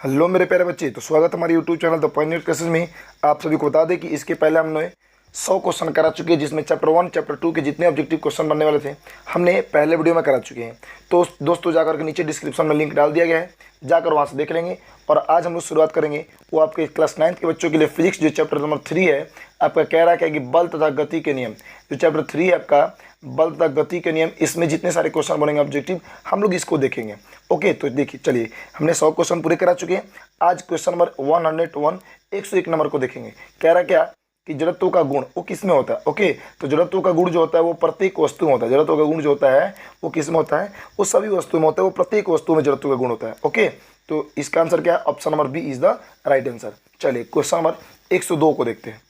Hello मेरे प्यारे बच्चे, तो स्वागत है हमारे YouTube channel the point classes में। आप सभी को बता दें कि इसके पहले हमने 100 क्वेश्चन करा चुके हैं, जिसमें चैप्टर 1 चैप्टर 2 के जितने ऑब्जेक्टिव क्वेश्चन बनने वाले थे हमने पहले वीडियो में करा चुके हैं। तो दोस्तों जाकर के नीचे डिस्क्रिप्शन में लिंक डाल दिया गया है, जाकर वहाँ से देख लेंगे। और आज हम लोग शुरुआत करेंगे वो आपके क्लास 9 के बच्चों के लिए फिजिक्स, जो चैप्टर नंबर 3 है। आपका कह रहा है कि बल तथा गति के नियम, जो चैप्टर 3 है आपका बल तथा गति के नियम, इसमें जितने सारे क्वेश्चन बनेंगे ऑब्जेक्टिव हम लोग इसको देखेंगे। ओके, तो देखिए चलिए, हमने 100 क्वेश्चन पूरे करा चुके हैं। आज क्वेश्चन नंबर 101 101 नंबर को देखेंगे। कह रहा क्या कि जड़त्व का गुण वो किस में होता है। ओके, तो जड़त्व का गुण जो होता है वो प्रत्येक वस्तु में होता है। जड़त्व का गुण जो होता है वो किस में होता है, वो सभी वस्तु में होता है, वो प्रत्येक वस्तु में जड़त्व का गुण होता है। ओके, तो इसका आंसर क्या है, option number B is the right answer. चलिए क्वेश्चन नंबर 102 को देखते हैं।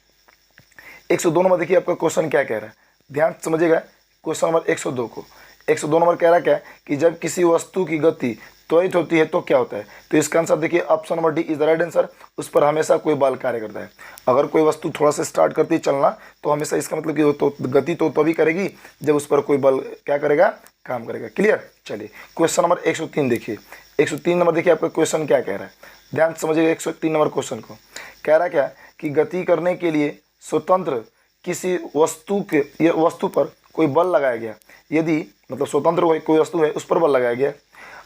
102 नंबर देखिए आपका क्वेश्चन क्या कह रहा है, ध्यान से समझिएगा। क्वेश्चन नंबर 102 को 102 नंबर कह रहा है क्या कि जब किसी वस्तु की गति त्वरित होती है तो क्या होता है। तो इसका आंसर देखिए option number D is the right answer. उस पर हमेशा कोई बल कार्य करता है। अगर कोई वस्तु थोड़ा सा स्टार्ट करती है चलना, तो हमेशा इसका मतलब कि तो गति तो तभी करेगी जब उस पर कोई बल क्या करेगा, काम करेगा। क्लियर। चलिए क्वेश्चन नंबर 103 देखिए। 103 नंबर देखिए आपका क्वेश्चन क्या कह रहा है, ध्यान से समझिएगा। 103 नंबर क्वेश्चन को कह रहा क्या कि गति करने के लिए स्वतंत्र किसी वस्तु पर कोई बल लगाया गया। यदि मतलब स्वतंत्र कोई वस्तु है उस पर बल लगाया गया।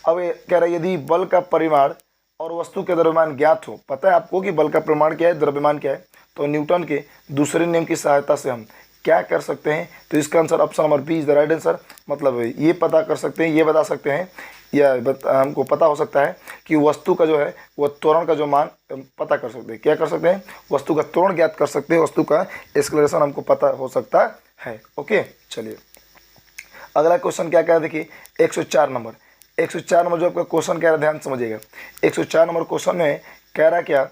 अब ये कह रहा है यदि बल का परिमाण और वस्तु के द्रव्यमान ज्ञात हो। पता है आपको कि बल का परिमाण क्या है, द्रव्यमान क्या है। तो न्यूटन के दूसरे नियम की सहायता से हम क्या कर सकते हैं। तो इसका answer option number B is the right answer. मतलब ये पता कर सकते हैं, ये बता सकते हैं, या हमको पता हो सकता है कि वस्तु का जो है वह त्वरण का जो मान पता कर सकते हैं। क्या कर सकते हैं, वस्तु का त्वरण ज्ञात कर सकते हैं, वस्तु का एक्सेलरेशन हमको पता हो सकता है। ओके, चलिए अगला क्वेश्चन क्या कह रहा है देखिए। 104 नंबर 104 नंबर जो आपका क्वेश्चन कह रहा है, ध्यान समझिएगा। 104 नंबर क्वेश्चन में कह रहा क्या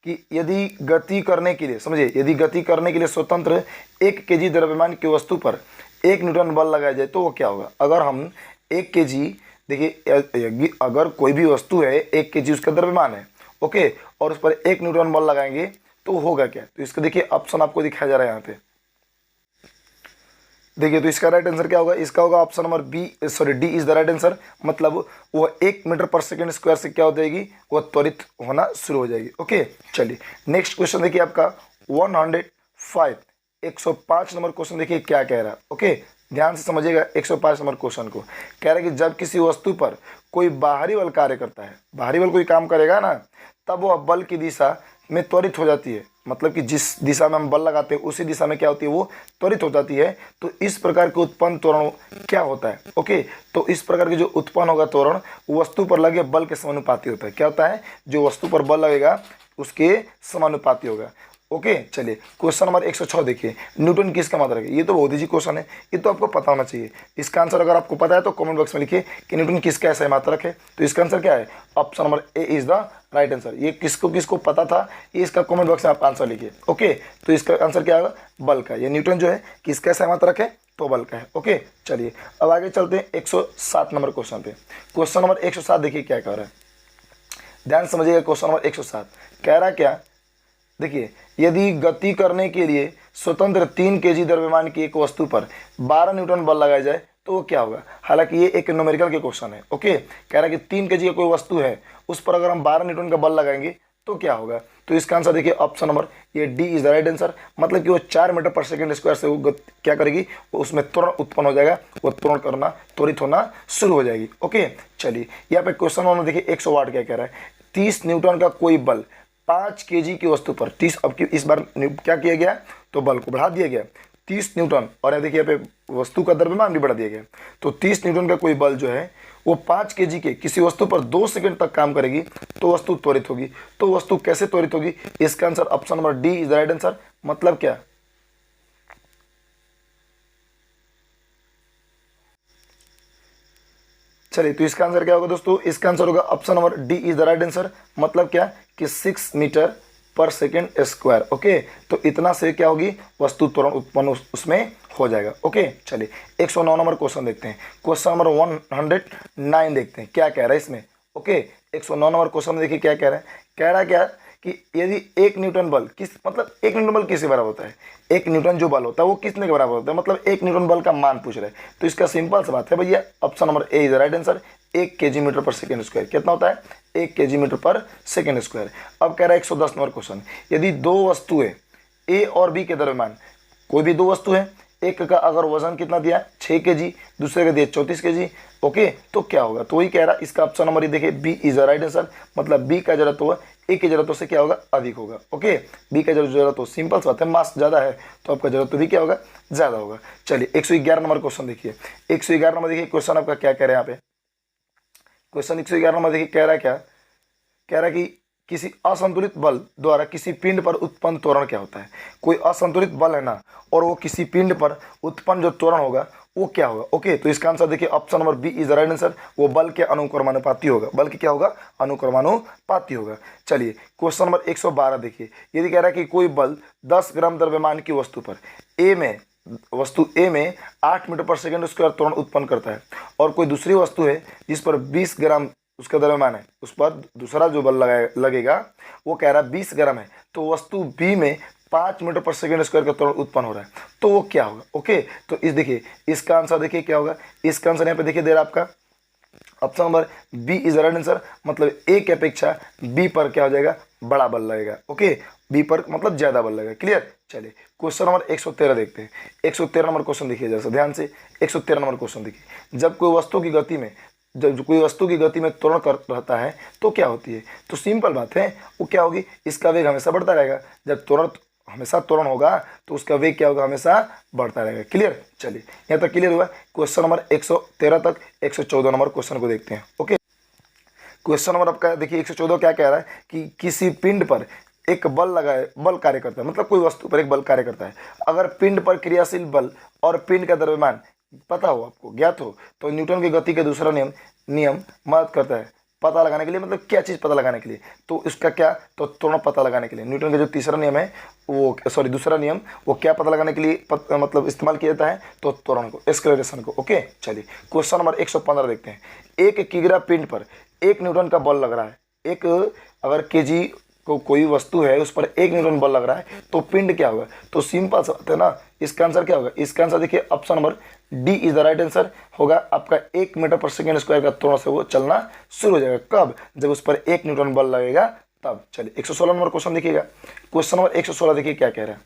कि यदि गति करने के लिए, समझिए, यदि गति करने के लिए स्वतंत्र 1 kg द्रव्यमान की वस्तु पर 1 न्यूटन बल लगाया जाए तो वो क्या होगा। अगर हम 1 kg, देखिए अगर कोई भी वस्तु है 1 kg उसका द्रव्यमान है, ओके, और उस पर 1 न्यूटन बल लगाएंगे तो होगा क्या। तो इसका देखिए ऑप्शन आपको दिखाया जा रहा है यहाँ पे। देखिए तो इसका राइट आंसर क्या होगा, इसका होगा option number D is the right answer. मतलब वो 1 मीटर पर सेकेंड स्क्वायर से क्या हो जाएगी, वह त्वरित होना शुरू हो जाएगी। ओके, चलिए नेक्स्ट क्वेश्चन देखिए आपका 105 नंबर क्वेश्चन देखिए क्या कह रहा है। ओके, ध्यान से समझिएगा 105 नंबर क्वेश्चन को। कह रहा है कि जब किसी वस्तु पर कोई बाहरी बल कार्य करता है, बाहरी बल कोई काम करेगा ना, तब वह बल की दिशा में त्वरित हो जाती है। मतलब कि जिस दिशा में हम बल लगाते हैं उसी दिशा में क्या होती है, वो त्वरित हो जाती है। तो इस प्रकार के उत्पन्न त्वरण क्या होता है। ओके, तो इस प्रकार के जो उत्पन्न होगा त्वरण वस्तु पर लगे बल के समानुपाती होता है। क्या होता है, जो वस्तु पर बल लगेगा उसके समानुपाती होगा। ओके, चलिए क्वेश्चन नंबर 106 देखिए। न्यूटन किसका मात्रक है। ये तो बहुत ईजी क्वेश्चन है, ये तो आपको पता होना चाहिए। इसका आंसर अगर आपको पता है तो कमेंट बॉक्स में लिखिए कि न्यूटन किसका ऐसा मात्रक है। तो इसका आंसर क्या है, option number A is the right answer. ये किसको किसको पता था, ये इसका कमेंट बॉक्स में आप आंसर लिखिए। ओके, तो इसका आंसर क्या होगा, बल का। ये न्यूटन जो है किसका ऐसा मात्रक है, तो बल का है। ओके, चलिए अब आगे चलते हैं 107 नंबर क्वेश्चन पे। क्वेश्चन नंबर 107 देखिए क्या कह रहा है, ध्यान समझिएगा। क्वेश्चन नंबर 107 कह रहा क्या, देखिए यदि गति करने के लिए स्वतंत्र 3 kg द्रव्यमान की एक वस्तु पर 12 न्यूटन बल लगाया जाए तो वो क्या होगा। हालांकि ये एक न्यूमेरिकल के क्वेश्चन है। ओके, कह रहा है कि 3 kg की कोई वस्तु है, उस पर अगर हम 12 न्यूटन का बल लगाएंगे तो क्या होगा। तो इसका आंसर देखिए ऑप्शन नंबर ये D is the right answer. मतलब कि वो 4 मीटर पर सेकेंड स्क्वायर से वो क्या करेगी, वो उसमें त्वरण उत्पन्न हो जाएगा, वो त्वरण करना त्वरित होना शुरू हो जाएगी। ओके, चलिए यहाँ पे क्वेश्चन नंबर देखिए 108 क्या कह रहा है। 30 न्यूटन का कोई बल 5 kg की वस्तु पर 30, अब की इस बार क्या किया गया, तो बल को बढ़ा दिया गया 30 न्यूटन, और यहाँ देखिए यहाँ पे वस्तु का द्रव्यमान भी बढ़ा दिया गया। तो 30 न्यूटन का कोई बल जो है वो 5 kg के किसी वस्तु पर 2 सेकंड तक काम करेगी तो वस्तु त्वरित होगी। तो वस्तु कैसे त्वरित होगी, इसका answer option number D is the right answer. मतलब क्या, चलिए तो इसका आंसर क्या होगा दोस्तों, इसका आंसर होगा option number D is the right answer. मतलब क्या कि 6 मीटर पर सेकेंड स्क्वायर। ओके, तो इतना से क्या होगी, वस्तु त्वरण उत्पन्न उसमें हो जाएगा। ओके, चलिए 109 नंबर क्वेश्चन देखते हैं। क्वेश्चन नंबर 109 देखते हैं क्या कह रहा है इसमें। ओके, 109 नंबर क्वेश्चन में देखिए क्या कह रहा है। कह रहा है क्या कि यदि एक न्यूटन बल एक न्यूटन बल किसके बराबर होता है, एक न्यूटन जो बल होता है वो कितने के बराबर होता है, मतलब एक न्यूटन बल का मान पूछ रहे हैं। तो इसका सिंपल सा बात है भैया, option number A is the right answer, 1 kg metre पर सेकेंड स्क्वायर। कितना होता है, 1 kg मीटर पर सेकेंड स्क्वायर। अब कह रहा है 110 नंबर क्वेश्चन, यदि दो वस्तुएं ए और बी के दरमियान, कोई भी दो वस्तु है, एक का अगर वजन कितना दिया 6 kg, दूसरे का दिया 34 kg, ओके, तो क्या होगा, तो वही कह रहा है इसका ऑप्शन नंबर देखिए B is the right answer, मतलब बी का जरूरत होगा ए की जरूरतों से क्या होगा, अधिक होगा। ओके, बी का जरूरत हो, सिंपल सा बात है, मास ज्यादा है तो आपका जरूरत भी क्या होगा, ज्यादा होगा। चलिए 111 नंबर क्वेश्चन देखिए, 111 नंबर देखिए क्वेश्चन आपका क्या कह रहे हैं यहाँ पे, क्वेश्चन 111 नंबर देखिए कह रहा है क्या, कह रहा है कि किसी असंतुलित बल द्वारा किसी पिंड पर उत्पन्न त्वरण क्या होता है। कोई असंतुलित बल है ना, और वो किसी पिंड पर उत्पन्न जो त्वरण होगा वो क्या होगा। ओके, तो इसका आंसर देखिए option number B is the right answer, वो बल के अनुक्रमानुपाती होगा, बल की क्या होगा, अनुक्रमानुपाती होगा। चलिए क्वेश्चन नंबर 112 देखिए, यदि कह रहा है कि कोई बल 10 ग्राम द्रव्यमान की वस्तु पर वस्तु ए में 8 मीटर पर सेकेंड स्क्वायर त्वरण उत्पन्न करता है, और कोई दूसरी वस्तु है जिस पर 20 ग्राम उसका द्रव्यमान है, उस पर दूसरा जो बल लगेगा वो कह रहा है 20 ग्राम है, तो वस्तु बी में 5 मीटर पर सेकेंड स्क्वायर का त्वरण उत्पन्न हो रहा है, तो वो क्या होगा। ओके, तो इस देखिए इसका आंसर देखिए क्या होगा, इसका आंसर यहाँ पे देखिए दे रहा आपका option number B is right answer, मतलब ए की अपेक्षा बी पर क्या हो जाएगा, बड़ा बल लगेगा। ओके, बी पर मतलब ज्यादा बल लगेगा। क्लियर। चलिए क्वेश्चन नंबर 113 देखते हैं। 113 नंबर क्वेश्चन देखिए जरा ध्यान से, 113 नंबर क्वेश्चन देखिए, जब कोई वस्तु की गति में त्वरण कर रहता है तो क्या होती है, तो सिंपल बात है वो क्या होगी, इसका वेग हमेशा बढ़ता रहेगा। जब हमेशा त्वरण होगा तो उसका वेग क्या होगा, हमेशा बढ़ता रहेगा। क्लियर। चलिए यहाँ तक क्लियर हुआ। क्वेश्चन नंबर 113 तक 114 नंबर क्वेश्चन को देखते हैं। ओके, क्वेश्चन नंबर आपका देखिए 114 क्या कह रहा है कि किसी पिंड पर एक बल कार्य करता है, मतलब कोई वस्तु पर एक बल कार्य करता है। अगर पिंड पर क्रियाशील बल और पिंड का द्रव्यमान पता हो, आपको ज्ञात हो, तो न्यूटन की गति का दूसरा नियम मदद करता है पता लगाने के लिए, मतलब क्या चीज़ पता लगाने के लिए, तो इसका क्या, तो त्वरण पता लगाने के लिए न्यूटन का जो तीसरा नियम है वो दूसरा नियम वो क्या पता लगाने के लिए मतलब इस्तेमाल किया जाता है, तो त्वरण को, एक्सेलरेशन को। ओके, चलिए क्वेश्चन नंबर 115 देखते हैं। एक किग्रा पिंड पर 1 न्यूटन का बल लग रहा है। एक अगर केजी को कोई वस्तु है उस पर 1 न्यूटन बल लग रहा है तो पिंड क्या होगा, तो सिंपल सा बात है ना, इसका आंसर क्या होगा, इसका आंसर देखिए option number D is the right answer होगा आपका 1 मीटर पर सेकेंड स्क्वायर का त्वरण से वो चलना शुरू हो जाएगा। कब, जब उस पर 1 न्यूटन बल लगेगा तब। चलिए 116 नंबर क्वेश्चन देखिएगा। क्वेश्चन नंबर 116 देखिए क्या कह रहा है,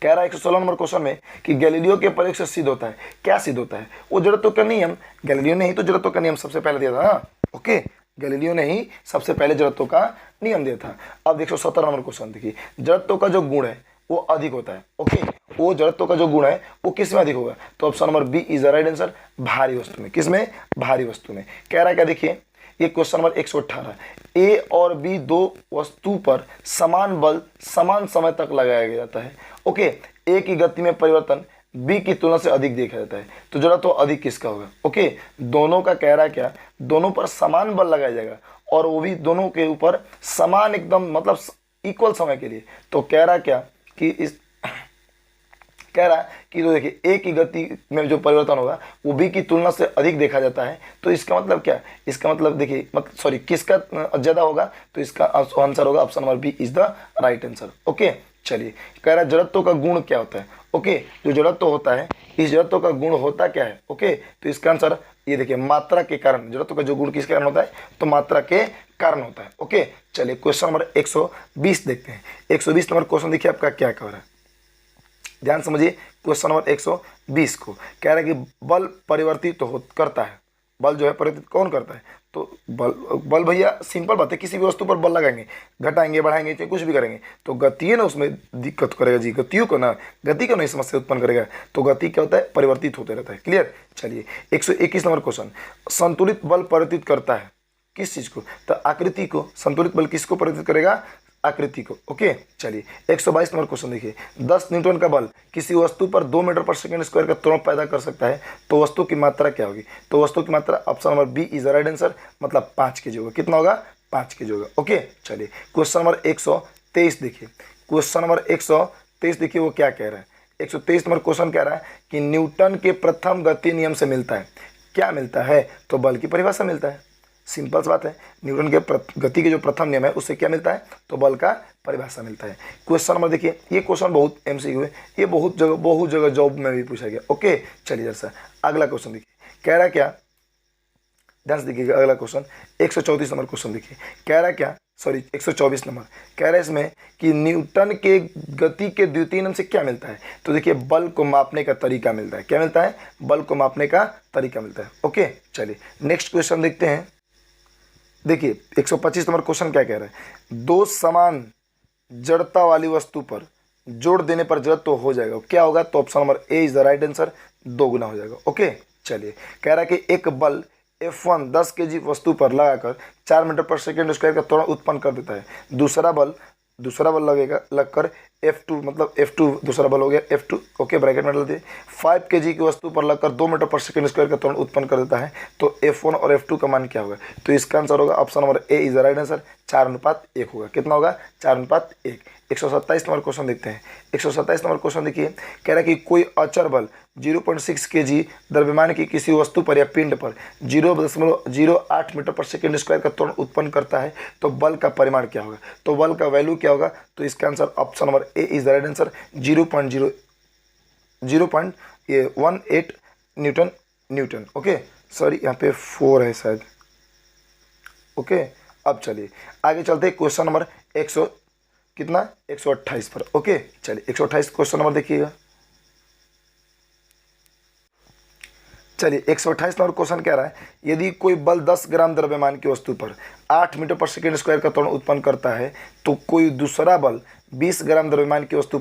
कह रहा है 116 नंबर क्वेश्चन में कि गैलीलियो के प्रयोग से सिद्ध होता है, क्या सिद्ध होता है, वो जड़त्व का नियम, गैलीलियो ने ही तो जड़त्व का नियम सबसे पहले दिया था ना। ओके, गैलीलियो ने ही सबसे पहले जड़त्व का नियम दिया था। अब 117 नंबर क्वेश्चन देखिए, जड़त्व का जो गुण है वो अधिक होता है। ओके, वो जड़त्व का जो गुण है वो किस में अधिक होगा, तो option number B is the right answer, भारी वस्तु में। किस में, भारी वस्तु में। कह रहा है क्या, देखिए ये क्वेश्चन नंबर 118, ए और बी दो वस्तु पर समान बल समान समय तक लगाया जाता है। ओके, ए की गति में परिवर्तन बी की तुलना से अधिक देखा जाता है, तो जरा तो अधिक किसका होगा। ओके, दोनों का कह रहा है क्या, दोनों पर समान बल लगाया जाएगा और वो भी दोनों के ऊपर समान एकदम मतलब इक्वल समय के लिए। तो कह रहा क्या कि कह रहा है कि तो देखिए ए की गति में जो परिवर्तन होगा वो बी की तुलना से अधिक देखा जाता है, तो इसका मतलब क्या, इसका मतलब देखिए सॉरी किसका ज्यादा होगा, तो इसका आंसर होगा option number B is the right answer. Okay, चलिए कह रहा है जड़त्व का गुण क्या होता है। ओके, जो जड़त्व होता है, इस जड़त्व का गुण होता क्या है। ओके, तो इसका आंसर ये देखिए मात्रा के कारण, जड़त्व का जो गुण किसके कारण होता है, तो मात्रा के कारण होता है। ओके, चलिए क्वेश्चन नंबर 120 देखते हैं। 120 नंबर क्वेश्चन देखिए आपका क्या कह रहा है, ध्यान समझिए क्वेश्चन नंबर 120 को। कह रहा है कि बल परिवर्तित तो करता है, बल जो है परिवर्तित कौन करता है, तो बल भैया सिंपल बात है, किसी भी वस्तु पर बल लगाएंगे, घटाएंगे बढ़ाएंगे चाहे कुछ भी करेंगे तो गति है ना उसमें दिक्कत करेगा जी, गति को नहीं समस्या उत्पन्न करेगा, तो गति क्या होता है, परिवर्तित होते रहता है। क्लियर। चलिए 121 नंबर क्वेश्चन, संतुलित बल परिवर्तित करता है किस चीज को, तो आकृति को। संतुलित बल किसको परिवर्तित करेगा, आकृति को। ओके, चलिए 122 नंबर क्वेश्चन देखिए, 10 न्यूटन का बल किसी वस्तु पर 2 मीटर पर सेकेंड स्क्वायर का त्वरण पैदा कर सकता है, तो वस्तु की मात्रा क्या होगी, तो वस्तु की मात्रा option number B is the right answer, मतलब 5 kg होगा। कितना होगा, 5 kg होगा। ओके, चलिए क्वेश्चन नंबर 123 देखिए। क्वेश्चन नंबर 123 देखिए वो क्या कह रहा है। 123 नंबर क्वेश्चन कह रहा है कि न्यूटन के प्रथम गति नियम से मिलता है, क्या मिलता है, तो बल की परिभाषा मिलता है। सिंपल सी बात है। न्यूटन के गति के जो प्रथम नियम है उससे क्या मिलता है, तो बल का परिभाषा मिलता है। क्वेश्चन नंबर देखिए, ये क्वेश्चन बहुत एमसीक्यू है, ये बहुत जगह जॉब में भी पूछा गया। ओके चलिए जैसा अगला क्वेश्चन देखिए, कह रहा क्या, ध्यान से देखिएगा अगला क्वेश्चन 134 नंबर क्वेश्चन देखिए, कह रहा क्या, सॉरी 124 नंबर, कह रहा है इसमें कि न्यूटन के गति के द्वितीय नियम से क्या मिलता है, तो देखिए बल को मापने का तरीका मिलता है। क्या मिलता है, बल को मापने का तरीका मिलता है। ओके चलिए नेक्स्ट क्वेश्चन देखते हैं। देखिए 125 नंबर क्वेश्चन क्या कह रहा है, दो समान जड़ता वाली वस्तु पर जोड़ देने पर जड़त्व हो जाएगा, क्या होगा, तो option number A is the right answer, 2 गुना हो जाएगा। ओके चलिए कह रहा है कि एक बल F1 10 kg वस्तु पर लगाकर 4 मीटर पर सेकेंड स्क्वायर का त्वरण उत्पन्न कर देता है। दूसरा बल लगकर F2 मतलब F2 दूसरा बल हो गया F2, ओके ब्रैकेट में डाल दिए। 5 kg की वस्तु पर लगकर 2 मीटर पर सेकेंड स्क्वायर का त्वरण उत्पन्न कर देता है, तो F1 और F2 का मान क्या होगा, तो इसका आंसर होगा option number A is the right answer, 4:1 होगा। कितना होगा, 4:1। 127 नंबर क्वेश्चन देखते हैं। 127 नंबर क्वेश्चन देखिए, कह रहा है कि कोई अचर बल 0.6 kg द्रव्यमान की किसी वस्तु पर या पिंड पर 0.08 मीटर पर सेकेंड स्क्वायर का त्वरण उत्पन्न करता है, तो बल का परिमाण क्या होगा, तो बल का वैल्यू क्या होगा, तो इसका answer option number A is the right answer, 0.18 Newton. Okay sorry यहाँ पे 4 है शायद। ओके अब चलिए आगे चलते हैं क्वेश्चन नंबर 128 पर। ओके चलिए 128 क्वेश्चन नंबर देखिएगा। चलिए 128 नंबर क्वेश्चन कह रहा है, यदि कोई बल 10 ग्राम द्रव्यमान की वस्तु पर 8 मीटर पर सेकेंड स्क्वायर का त्वरण उत्पन्न करता है, तो कोई दूसरा बल 20 ग्राम द्रव्यमान की वस्तु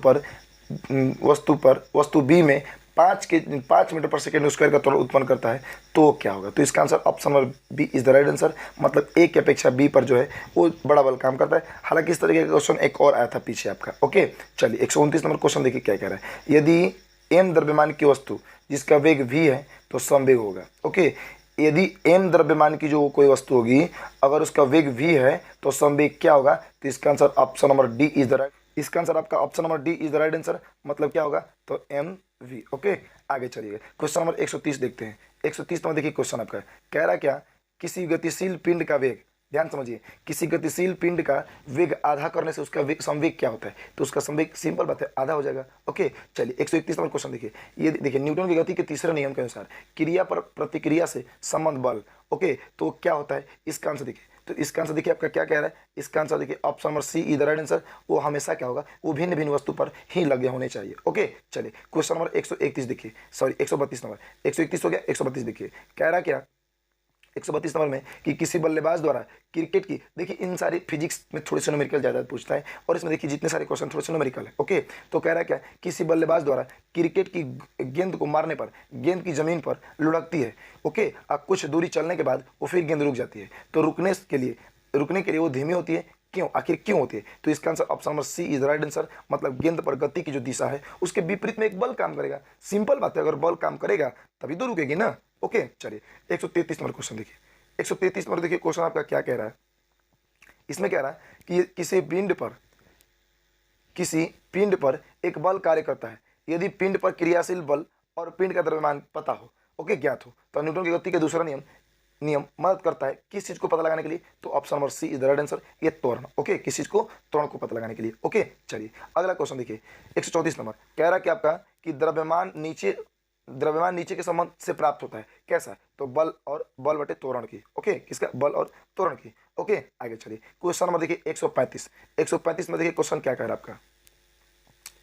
बी में 5 मीटर पर सेकेंड स्क्वायर का त्वरण उत्पन्न करता है, तो क्या होगा, तो इसका answer option number B is the right answer, मतलब ए की अपेक्षा बी पर जो है वो बड़ा बल काम करता है। हालांकि इस तरीके का क्वेश्चन एक और आया था पीछे आपका। ओके चलिए 129 नंबर क्वेश्चन देखिए क्या कह रहा है, यदि एम द्रव्यमान की वस्तु जिसका वेग v है तो समवेग होगा। ओके यदि m द्रव्यमान की जो कोई वस्तु होगी अगर उसका वेग v है तो समवेग क्या होगा, तो इसका answer option number D is the right, इसका आंसर आपका option number D is the right answer, मतलब क्या होगा, तो mv। ओके आगे चलिए क्वेश्चन नंबर 130 देखते हैं। 130 नंबर देखिए क्वेश्चन आपका कह रहा क्या, किसी गतिशील पिंड का वेग, ध्यान समझिए, किसी गतिशील पिंड का वेग आधा करने से उसका समवेग क्या होता है, तो उसका समवेग सिंपल बात है आधा हो जाएगा। ओके चलिए 131 नंबर क्वेश्चन देखिए, ये देखिए न्यूटन की गति के तीसरे नियम के अनुसार क्रिया पर प्रतिक्रिया से संबंध बल, ओके तो क्या होता है, इसका आंसर देखिए, तो इसका आंसर देखिए आपका क्या कह रहा है, इसका आंसर देखिए option number C is the right answer, वो हमेशा क्या होगा, वो भिन्न भिन्न वस्तु पर ही लगे होने चाहिए। ओके चलिए क्वेश्चन नंबर 131 देखिए, सॉरी 132 नंबर, 131 हो गया, 132 देखिए कह रहा क्या 132 नंबर में कि किसी बल्लेबाज द्वारा क्रिकेट की, देखिए इन सारी फिजिक्स में थोड़े से न्यूमेरिकल ज़्यादा पूछता है और इसमें देखिए जितने सारे क्वेश्चन थोड़े से न्यूमेरिकल है। ओके तो कह रहा है क्या, किसी बल्लेबाज द्वारा क्रिकेट की गेंद को मारने पर गेंद की जमीन पर लुढ़कती है, ओके कुछ दूरी चलने के बाद वो फिर गेंद रुक जाती है, तो रुकने के लिए वो धीमी होती है, क्यों, आखिर क्यों होती है, तो इसका answer option number C is the right answer, मतलब गेंद पर गति की जो दिशा है उसके विपरीत में एक बल काम करेगा। सिंपल बात है, अगर बल काम करेगा तभी तो रुकेगी ना। ओके चलिए 133 नंबर क्वेश्चन देखिए, 133 नंबर देखिए क्वेश्चन आपका क्या कह रहा है, इसमें कह रहा है कि किसी पिंड पर एक बल कार्य करता है, यदि पिंड पर क्रियाशील बल और पिंड का द्रव्यमान पता हो, ओके ज्ञात हो, तो न्यूटन की गति के दूसरा नियम मदद करता है किस चीज को पता लगाने के लिए, तो option number C is the right answer, ये त्वरण। ओके किस चीज को, त्वरण को पता लगाने के लिए। ओके चलिए अगला क्वेश्चन देखिए 134 नंबर, कह रहा है कि आपका कि द्रव्यमान नीचे के संबंध से प्राप्त होता है, कैसा, तो बल बटे त्वरण की। ओके किसका, बल और त्वरण की। ओके आगे चलिए क्वेश्चन नंबर देखिए 135 में देखिए क्वेश्चन क्या कह रहा है आपका,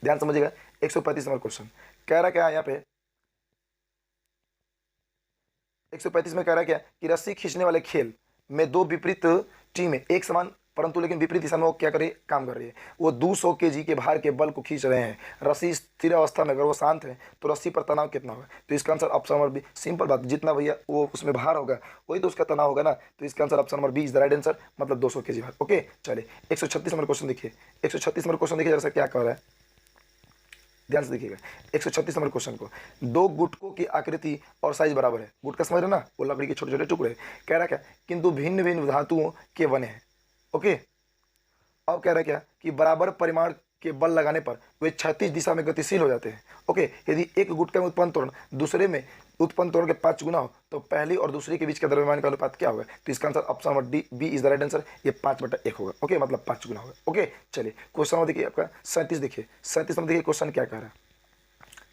ध्यान समझिएगा। 135 नंबर क्वेश्चन कह रहा क्या यहाँ पे, 135 में कह रहा क्या कि रस्सी खींचने वाले खेल में दो विपरीत टीमें एक समान परंतु लेकिन विपरीत दिशा में वो क्या कर रही है, काम कर रही है, वो 200 kg के भार के बल को खींच रहे हैं। रस्सी स्थिर अवस्था में अगर वो शांत है तो रस्सी पर तनाव कितना होगा, तो इसका answer option number B, simple बात, जितना भैया वो उसमें भार होगा वही तो उसका तनाव होगा ना, तो इसका answer option number B is the right answer, मतलब 200 kg भार। ओके चलिए 136 नंबर क्वेश्चन देखिए, 136 नंबर क्वेश्चन देखिए जैसा क्या कह रहा है, ध्यान से देखिएगा 136 नंबर क्वेश्चन को, दो गुटकों की आकृति और साइज बराबर है, गुटका समझ रहे ना, वो लकड़ी के छोटे छोटे टुकड़े, कह रहा क्या, किंतु भिन्न भिन्न धातुओं के बने हैं। ओके अब कह रहा क्या कि बराबर परिमाण के बल लगाने पर वे क्षैतिज दिशा में गतिशील हो जाते हैं। ओके, यदि एक गुटका में उत्पन्न त्वरण दूसरे में उत्पन्न त्वरण के 5 गुना हो तो पहली और दूसरी के बीच के द्रव्यमान का अनुपात क्या होगा? तो इसका answer option number D B is the right answer. ये 5/1 होगा। ओके, मतलब 5 गुना होगा। ओके, चलिए क्वेश्चन नंबर देखिए आपका 37 देखिए। 37 में देखिए क्वेश्चन क्या कह रहा है।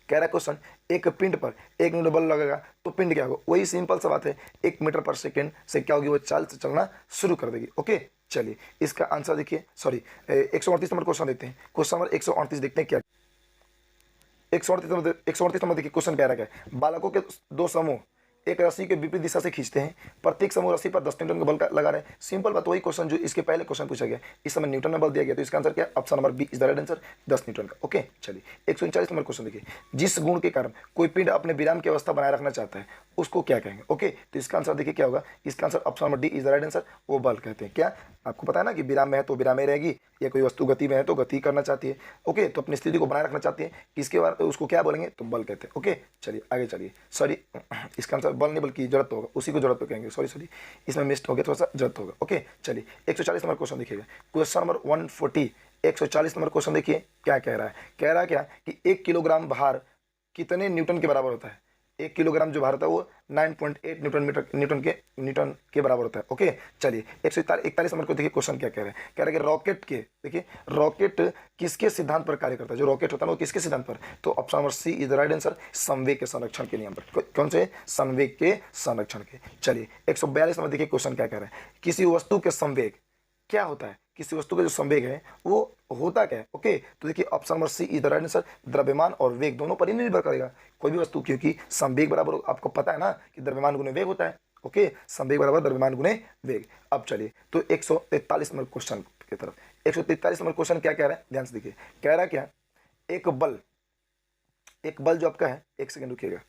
कह रहा है क्वेश्चन, एक पिंड पर 1 न्यूटन बल लगेगा तो पिंड क्या होगा? वही सिंपल सा बात है, 1 मीटर पर सेकेंड से क्या होगी? वो चाल से चलना शुरू कर देगी। ओके, चलिए इसका आंसर देखिए, सॉरी 138 नंबर क्वेश्चन देखते हैं। क्वेश्चन नंबर 138 देखते हैं क्या 138 नंबर देखिए क्वेश्चन कह रहा है, बालकों के 2 समूह एक रस्सी के विपरीत दिशा से खींचते हैं, प्रत्येक समूह रस्सी पर 10 न्यूटन का बल लगा रहे हैं। सिंपल बात, वही क्वेश्चन जो इसके पहले क्वेश्चन पूछा गया, इस समय न्यूटन में बल दिया गया, तो इसका आंसर क्या? Option number B is the right answer, 10 newton का। ओके, चलिए 139 नंबर क्वेश्चन देखिए, जिस गुण के कारण कोई पिंड अपने विराम की अवस्था बनाए रखना चाहता है उसको क्या कहेंगे? ओके, तो इसका आंसर देखिए क्या होगा? इसका answer option number D is the right answer, वो बल कहते हैं। क्या आपको पता है ना कि विराम में है तो विराम में रहेगी, या कोई वस्तु गति में है तो गति करना चाहती है। ओके, तो अपनी स्थिति को बनाए रखना चाहती है, किसके बारे में उसको क्या बोलेंगे? तो बल कहते हैं। ओके, चलिए आगे चलिए। सॉरी, इसका आंसर बल नहीं बल्कि जड़त्व होगा, उसी को जड़त्व कहेंगे। सॉरी इसमें मिस्टेक हो गया, थोड़ा सा जड़त्व होगा। ओके, चलिए 140 नंबर क्वेश्चन देखिएगा। क्वेश्चन नंबर 140 140 नंबर क्वेश्चन देखिए क्या कह रहा है। कह रहा है क्या कि 1 किलोग्राम भार कितने न्यूटन के बराबर होता है? 1 किलोग्राम जो भार होता है वो 9.8 न्यूटन के बराबर होता है। ओके, चलिए 141 नंबर को देखिए क्वेश्चन क्या कह रहे हैं। कह रहे हैं कि रॉकेट के, देखिए रॉकेट किसके सिद्धांत पर कार्य करता है? जो रॉकेट होता है वो किसके सिद्धांत पर? तो option number C is the right answer, संवेग के संरक्षण के नियम पर। कौन से? संवेग के संरक्षण के। चलिए 142 नंबर देखिए क्वेश्चन क्या कह रहे हैं। किसी वस्तु के संवेग क्या होता है? किसी वस्तु का जो संवेग है वो होता क्या है? ओके, तो देखिए option number C is the right answer, द्रव्यमान और वेग दोनों पर ही निर्भर करेगा कोई भी वस्तु, क्योंकि संवेग बराबर आपको पता है ना कि द्रव्यमान गुने वेग होता है। ओके, संवेग बराबर द्रव्यमान गुने वेग। अब चलिए तो 143 नंबर क्वेश्चन की तरफ। 143 नंबर क्वेश्चन क्या कह रहा है, ध्यान से देखिए। कह रहा है क्या, एक बल जो आपका है, 1 सेकेंड रुकिएगा।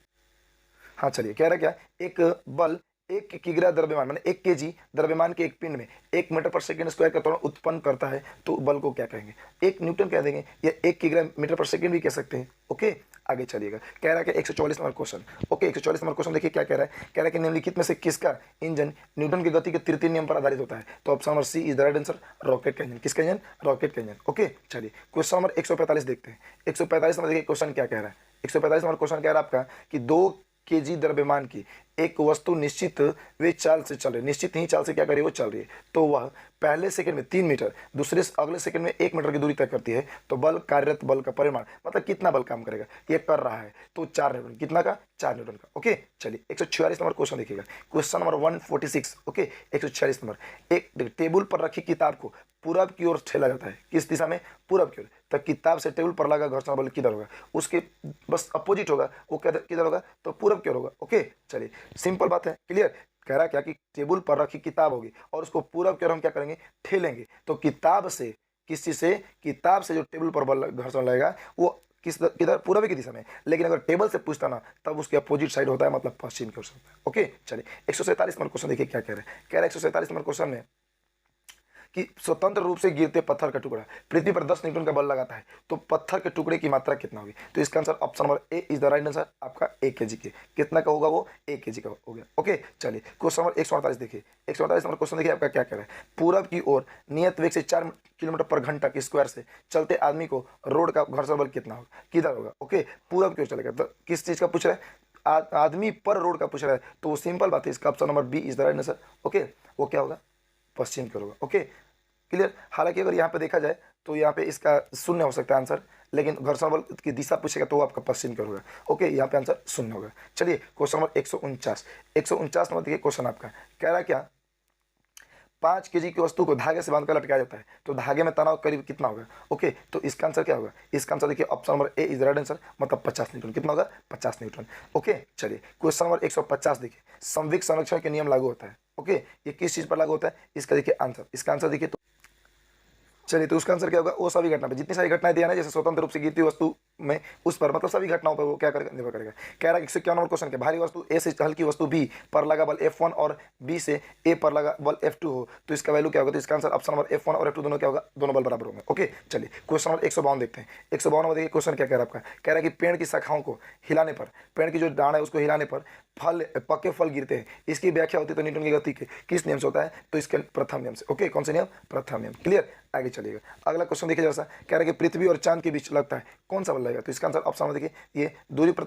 हाँ चलिए, कह रहा है क्या, एक बल 1 किग्रा द्रव्यमान माने 1 kg द्रव्यमान के एक पिंड में 1 मीटर पर सेकंड स्क्वायर का त्वरण उत्पन्न करता है, तो बल को क्या कहेंगे? 1 न्यूटन कह देंगे, या 1 किग्रा मीटर पर सेकंड भी कह सकते हैं। ओके, आगे चलिएगा। कह रहा है कि 144 number question. Okay, 144 number question देखिए क्या कह रहा है। कह रहा है कि निम्नलिखित में से किसका इंजन न्यूटन की गति के तृतीय नियम पर आधारित होता है? तो option number C is the right answer, rocket का इंजन। किसका इंजन? रॉकेट का इंजन। ओके, चलिए क्वेश्चन नंबर 145 देखते हैं। 145 नंबर देखिए क्वेश्चन क्या कह रहा है। 145 नंबर क्वेश्चन कह रहा है आपका कि 2 kg द्रव्यमान की एक वस्तु निश्चित वे चाल से चल रही है, निश्चित ही चाल से क्या कर रही है? वो चल रही है, तो वह पहले सेकंड में 3 मीटर, दूसरे अगले सेकंड में 1 मीटर की दूरी तय करती है, तो बल कार्यरत बल का परिमाण मतलब कितना बल काम करेगा? ये कर रहा है तो 4 न्यूटन। कितना का? 4 न्यूटन का। ओके, चलिए 146 नंबर क्वेश्चन देखिएगा। Question number 146। ओके, 146 नंबर, एक टेबल पर रखी किताब को पूरब की ओर ठेला जाता है। किस दिशा में? पूरब की ओर। तब किताब से टेबल पर लगा घर्षण बल किधर होगा? उसके बस अपोजिट होगा, वो किधर होगा? तो पूरब की ओर होगा। ओके, चलिए सिंपल बात है, क्लियर। कह रहा क्या कि टेबल पर रखी किताब होगी और उसको पूरब की ओर हम क्या करेंगे? ठेलेंगे, तो किताब से, किस चीज से? किताब से जो टेबल पर बल घर्षण लगेगा वो किधर? पूरब की दिशा में। लेकिन अगर टेबल से पूछता ना, तब उसके अपोजिट साइड होता है, मतलब पश्चिम की ओर से होता है। ओके, चलिए 147 नंबर क्वेश्चन देखिए क्या कह रहे हैं। कह रहा है 147 नंबर क्वेश्चन में कि स्वतंत्र रूप से गिरते पत्थर का टुकड़ा पृथ्वी पर 10 न्यूटन का बल लगाता है, तो पत्थर के टुकड़े की मात्रा कितना होगी? तो इसका answer option number A is the right answer, आपका 1 kg के। कितना का होगा? वो 1 kg का हो गया। ओके, चलिए क्वेश्चन नंबर 148 देखिए। 148 नंबर क्वेश्चन देखिए आपका क्या कह रहा है। पूरब की ओर नियत वेग से 4 किलोमीटर पर घंटा के स्क्वायर से चलते आदमी को रोड का घर्षण बल कितना होगा? किधर होगा? ओके, पूरब की ओर चलेगा। तो किस चीज का पूछ रहा है? आदमी पर रोड का पूछ रहा है, तो वो सिंपल बात है, इसका option number B is the right answer. Okay, वो क्या होगा? पश्चिम की ओर होगा। Okay, clear. हालांकि अगर यहाँ पे देखा जाए तो यहाँ पे इसका शून्य हो सकता है आंसर, लेकिन घर्षण बल की दिशा पूछेगा तो वो आपका पश्चिम की ओर होगा। ओके, यहाँ पे आंसर शून्य होगा। चलिए क्वेश्चन नंबर 149 नंबर देखिए क्वेश्चन आपका कह रहा है क्या, 5 kg की वस्तु को धागे से बांधकर लटकाया जाता है, तो धागे में तनाव करीब कितना होगा? ओके, तो इसका आंसर क्या होगा? इसका आंसर देखिए option number A is right answer, मतलब 50 न्यूटन। कितना होगा? 50 न्यूटन। ओके, चलिए क्वेश्चन नंबर 150 देखिए, संवेग संरक्षण के नियम लागू होता है। ओके, ये किस चीज पर लागू होता है? इसका देखिए आंसर, इसका आंसर देखिए तो चलिए, तो उसका आंसर क्या होगा? वो सभी घटना पे, जितनी सारी घटनाएं दिया ना, जैसे स्वतंत्र रूप से गिरती वस्तु में, उस पर मतलब सभी घटनाओं पर वो क्या करेगा? निर्भर करेगा। कह रहा है 151 नंबर क्वेश्चन के, भारी वस्तु ए से हल्की वस्तु बी पर लगा बल F1 और बी से ए पर लगा बल F2 हो, तो इसका वैल्यू क्या होगा? तो इसका आंसर ऑप्शन नंबर F1 और F2 दोनों क्या होगा? दोनों बल बराबर होंगे। ओके, चलिए क्वेश्चन नंबर 152 देखते हैं। 152 नंबर देखिए क्वेश्चन क्या कह रहा है आपका। कह रहा है कि पेड़ की शाखाओं को हिलाने पर, पेड़ की जो डांड है उसको हिलाने पर पके फल गिरते हैं, इसकी व्याख्या होती है तो न्यूटन की गति के किस नियम से होता है? तो इसके प्रथम नियम से। ओके, कौन से नियम? प्रथम नियम। क्लियर। आगे चलिएगा। अगला क्वेश्चन देखिए जैसा कह रहा है कि पृथ्वी और चांद के बीच लगता है कौन सा बल लगेगा, तो इसका आंसर ऑप्शन में देखिए ये दूरी पर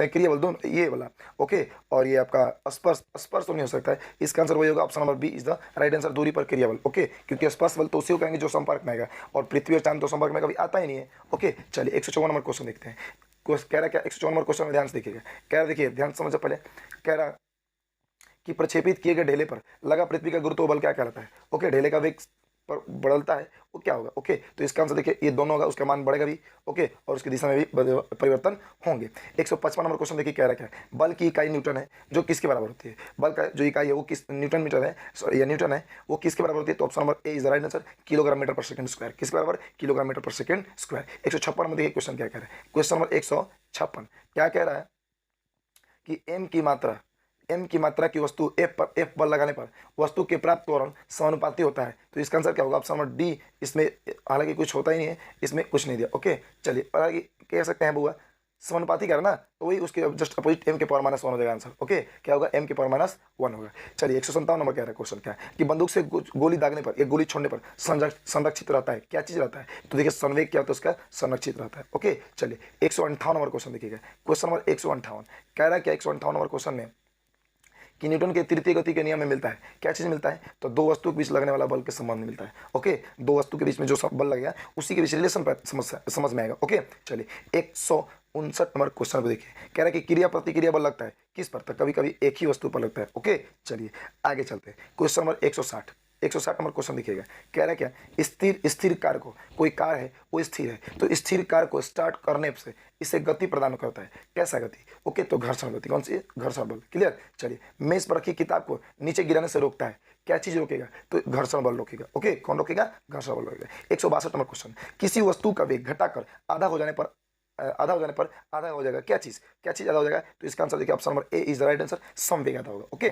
क्रिया बल दोनों ये वाला, ओके। और ये आपका स्पर्श स्पर्श तो नहीं हो सकता है, इसका आंसर वही होगा, option number B is the right answer, दूरी पर क्रिया बल, ओके। क्योंकि स्पर्श बल तो उसी को कहेंगे जो संपर्क में आएगा, और पृथ्वी और चांद तो संपर्क में कभी आता ही नहीं है, ओके। चलिए 154 नंबर क्वेश्चन देखते हैं। कह रहा क्या 154 नंबर क्वेश्चन में ध्यान से देखिएगा, कह रहा देखिए ध्यान से समझो पहले, कह रहा कि प्रक्षेपित किए गए ढेले पर लगा पृथ्वी का गुरुत्व बल क्या कहलाता है, ओके। ढेले का वेग पर बढ़ता है वो क्या होगा, ओके। तो इसका आंसर देखिए ये दोनों होगा, उसका मान बढ़ेगा भी, ओके, और उसकी दिशा में भी परिवर्तन होंगे। 155 नंबर क्वेश्चन देखिए कह रहा क्या है, बल की इकाई न्यूटन है जो किसके बराबर होती है, बल का जो इकाई है वो किस न्यूटन मीटर है, सॉरी या न्यूटन है, वो किसके बराबर होती है, तो option number A is the right answer, kilogram metre पर सेकंड स्क्वायर, किसके बराबर, किलोग्राम मीटर पर सेकंड स्क्वायर। 156 में देखिए क्वेश्चन क्या कह रहा है, क्वेश्चन नंबर 156 क्या कह रहा है कि एम की मात्रा की वस्तु एफ बल लगाने पर वस्तु के प्राप्त त्वरण समानुपाती होता है, तो इसका आंसर क्या होगा, ऑप्शन नंबर डी। इसमें हालांकि कुछ होता ही नहीं है, इसमें कुछ नहीं दिया, ओके। चलिए हालांकि कह सकते हैं बुआ समानुपाती कह रहा ना, तो वही उसके जस्ट अपोजिट एम के पावर -1 हो जाएगा आंसर, ओके। क्या होगा, एम के पावर -1 होगा। चलिए 157 नंबर कह रहा है क्वेश्चन क्या है कि बंदूक से गोली दागने पर या गोली छोड़ने पर संरक्षित रहता है, क्या चीज रहता है, तो देखिए संवेग क्या होता है उसका, संरक्षित रहता है, ओके। चलिए 158 नंबर क्वेश्चन देखिएगा, क्वेश्चन नंबर 158 कह रहा है क्या 158 नंबर क्वेश्चन में कि न्यूटन के तृतीय गति के नियम में मिलता है, क्या चीज मिलता है, तो दो वस्तु के बीच लगने वाला बल के संबंध में मिलता है, ओके। दो वस्तु के बीच में जो बल लगेगा उसी के बीच रिलेशन समझ में आएगा, ओके। चलिए 159 नंबर क्वेश्चन को देखिए, कह रहा है कि क्रिया प्रतिक्रिया बल लगता है किस पर, तो कभी कभी एक ही वस्तु पर लगता है, ओके। चलिए आगे चलते हैं, क्वेश्चन नंबर 160 नंबर क्वेश्चन देखिएगा, कह रहा है क्या स्थिर कार को, कोई कार है वो स्थिर है, तो स्थिर कार को स्टार्ट करने से इसे गति प्रदान करता है, कैसा गति, ओके, तो घर्षण गति, कौन सी, घर्षण बल, क्लियर। चलिए मेज पर रखी किताब को नीचे गिराने से रोकता है, क्या चीज रोकेगा, तो घर्षण बल रोकेगा, ओके। कौन रोकेगा, घर्षण बल रोकेगा। 162 नंबर क्वेश्चन, किसी वस्तु का वेग घटाकर आधा हो जाने पर आधा हो जाएगा, क्या चीज आधा हो जाएगा, तो इसका आंसर देखिए option number A is the right answer, संवेग आधा होगा, ओके।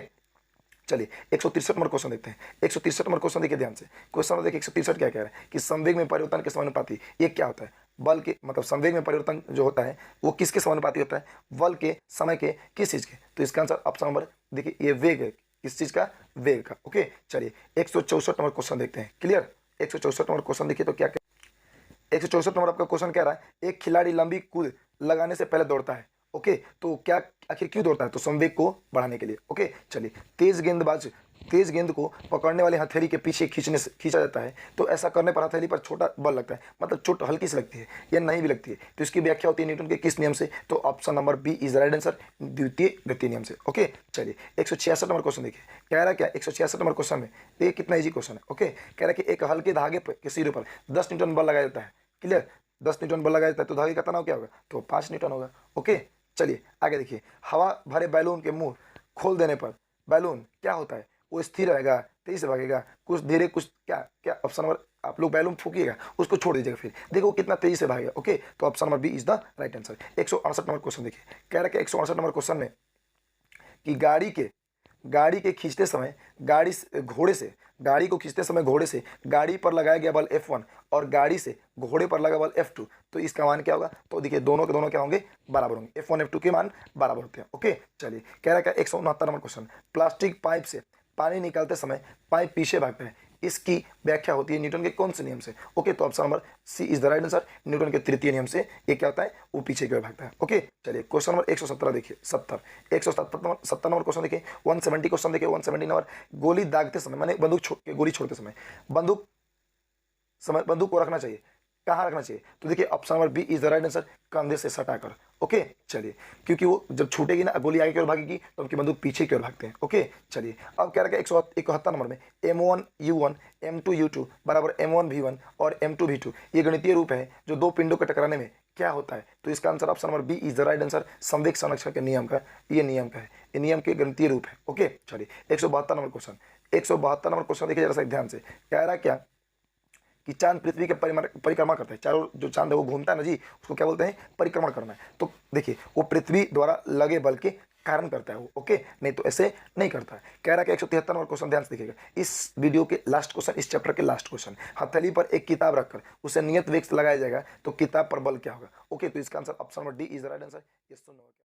चलिए 163 नंबर क्वेश्चन देखते हैं। 163 नंबर क्वेश्चन देखिए ध्यान से, क्वेश्चन देखिए 163 क्या कह रहा है कि संवेग में परिवर्तन के समानुपाती, ये क्या होता है, बल के मतलब संवेग में परिवर्तन जो होता है वो किसके समानुपाती होता है, बल के, समय के, किस चीज के, तो इसका आंसर ऑप्शन नंबर देखिए ये वेग है, किस चीज का, वेग का, ओके। चलिए 164 नंबर क्वेश्चन देखते हैं, क्लियर। 164 नंबर क्वेश्चन देखिए तो क्या 164 नंबर आपका क्वेश्चन कह रहा है एक खिलाड़ी लंबी कूद लगाने से पहले दौड़ता है, ओके, तो क्या आखिर क्यों दौड़ता है, तो संवेग को बढ़ाने के लिए, ओके। चलिए तेज गेंद को पकड़ने वाले हथेली के पीछे खींचा जाता है, तो ऐसा करने पर हथेली पर छोटा बल लगता है, मतलब चोट हल्की सी लगती है या नहीं भी लगती है, तो इसकी व्याख्या होती है न्यूटन के किस नियम से, तो option number B is right answer, द्वितीय गति नियम से, ओके। चलिए 166 नंबर क्वेश्चन देखिए, कह रहा है क्या 166 नंबर क्वेश्चन में, ये कितना ईजी क्वेश्चन है, ओके। कह रहा है कि एक हल्के धागे के सिरे पर 10 न्यूटन बल लगाया जाता है, क्लियर, 10 न्यूटन बल लगाया जाता है, तो धागे का तनाव क्या होगा, तो 5 न्यूटन होगा, ओके। चलिए आगे देखिए, हवा भरे बैलून के मुंह खोल देने पर बैलून क्या होता है, वो स्थिर रहेगा, तेजी से भागेगा, कुछ धीरे, कुछ क्या ऑप्शन नंबर, आप लोग बैलून फूकिएगा उसको छोड़ दीजिएगा, फिर देखो कितना तेजी से भागेगा, ओके, तो option number B is the right answer. 168 number question देखिए, कह रहा है कि 168 नंबर क्वेश्चन में कि गाड़ी को खींचते समय घोड़े से गाड़ी पर लगाया गया बल F1 और गाड़ी से घोड़े पर लगा बल F2, तो इसका मान क्या होगा, तो देखिए दोनों के दोनों क्या होंगे, बराबर होंगे, F1 F2 के मान बराबर होते हैं, ओके। चलिए कह रहा है क्या 169 नंबर क्वेश्चन, प्लास्टिक पाइप से पानी निकालते समय पाइप पीछे भागता है, इसकी व्याख्या होती है न्यूटन के कौन से नियम से, ओके, तो option number C is the right answer, Newton के तृतीय नियम से ये क्या होता है, वो पीछे की ओर भागता है, ओके। चलिए क्वेश्चन नंबर 117 देखिए, 170 नंबर क्वेश्चन देखिए, 170 क्वेश्चन देखिए, 170 नंबर, गोली दागते समय माने गोली छोड़ते समय बंदूक को रखना चाहिए, कहाँ रखना चाहिए, तो देखिए option number B is the right answer, कंधे से सटाकर, ओके। चलिए क्योंकि वो जब छूटेगी ना, गोली आगे की ओर भागेगी तो उनकी बंदूक पीछे की ओर भागते हैं, ओके। चलिए अब क्या रखा 171 नंबर में M1U1 M2U2 बराबर M1V1 और M2V2, ये गणितीय रूप है जो दो पिंडों के टकराने में क्या होता है, तो इसका answer option number B is the right answer, संवेग संरक्षण के नियम का ये नियम का है, ये नियम के गणितीय रूप है, ओके। चलिए 172 नंबर क्वेश्चन, 172 नंबर क्वेश्चन देखिए जरा सा ध्यान से, कह रहा क्या कि चांद पृथ्वी के परिक्रमा करता है, चारों जो चांद है वो घूमता है ना जी, उसको क्या बोलते हैं, परिक्रमण करना है, तो देखिए वो पृथ्वी द्वारा लगे बल के कारण करता है वो, ओके, नहीं तो ऐसे नहीं करता है। कह रहा है कि 173 नंबर क्वेश्चन ध्यान से देखिएगा, इस वीडियो के लास्ट क्वेश्चन, इस चैप्टर के लास्ट क्वेश्चन, हथेली पर एक किताब रखकर उसे नियत वेग से लगाया जाएगा तो किताब पर बल क्या होगा, ओके, तो इसका answer option number D is the right answer, ये सुनो।